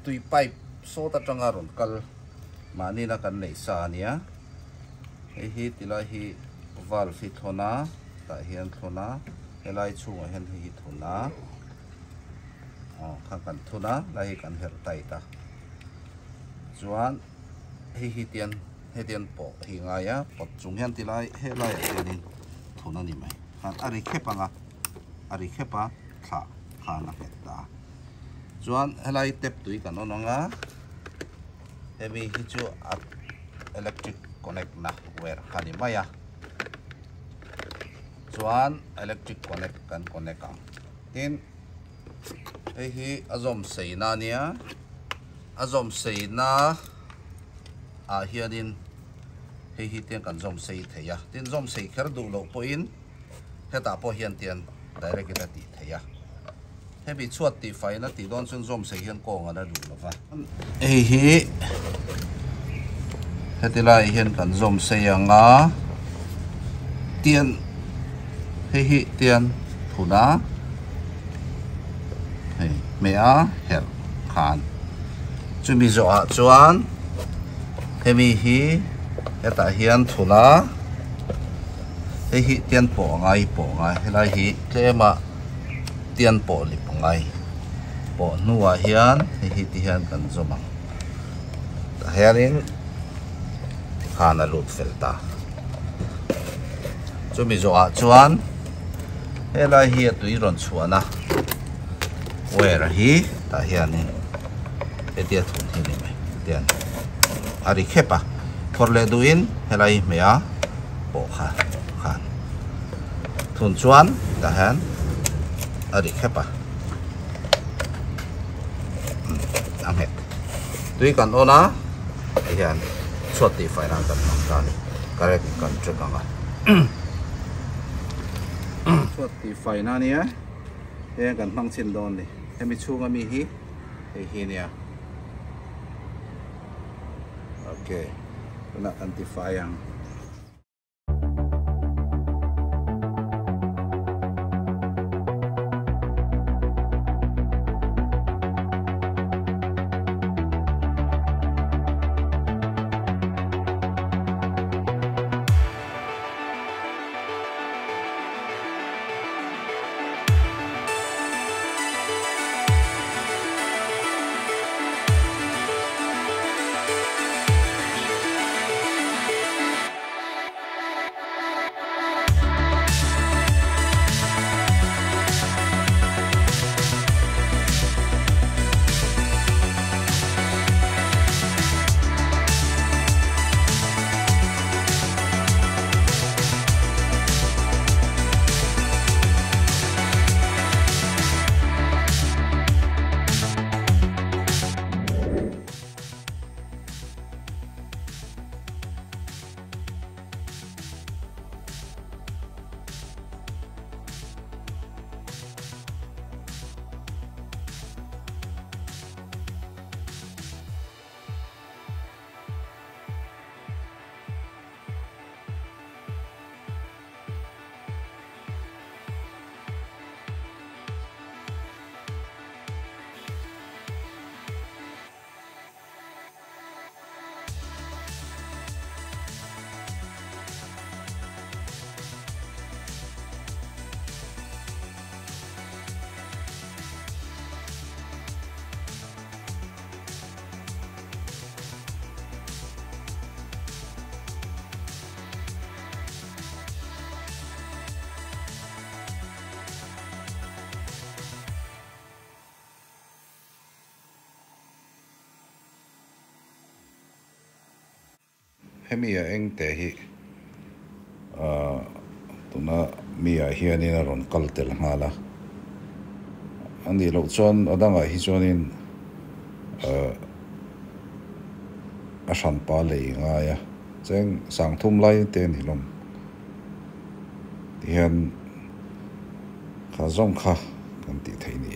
tui pipe so ta tanga ron kal mani na kan nei sa nia hi tila hi valve hi thona ta hian thona helai chunga hian hi thona kan thuna lai kan her tai ta chuan hi tian po hi nga ya pot chung hian tilai helai tianin thuna ni mai kan ari khepa kha na peta chuan helai tep tui kan onanga hemi hi chu electric connect na wire khani maya chuan electric connect kan connect ang tin hi azom seina nia azom seina hianin hi tian kan zom sei theya tin zom sei kher du lo po in heta po hian tian direct ita ti theya hebi chuat ti fai na ti don chun zom sei hian ko nga na du lo va hi hetilai hian kan zom sei anga tian hi tian thuna mea her khan chumi zo a chuan hemi hi heta hian thuna hi tian po ngai helai hi tlema tian po lip ngai po nuwa hian hi ti hian kan zomang ta hianin khana lut felta chumi zo a chuan helai hi tui ron chuana where hi ta hianin etia thun hi ni mai tian ari khepa forle duin helai mea po khan thun chuan ta han ari khepa am het tui kan ona hian choti fairan kan kan correct kan chekanga choti faina nia he kan mang chin don ni hemi chunga mi hi nia okay na antifayang hemi eng te hi tuna mia hianin ron kaltel ngala ani lo chuan adanga hi chuanin a san pa lei nga ya cheng sang thum lai te ni lom hian kha zong kha kan ti thei ni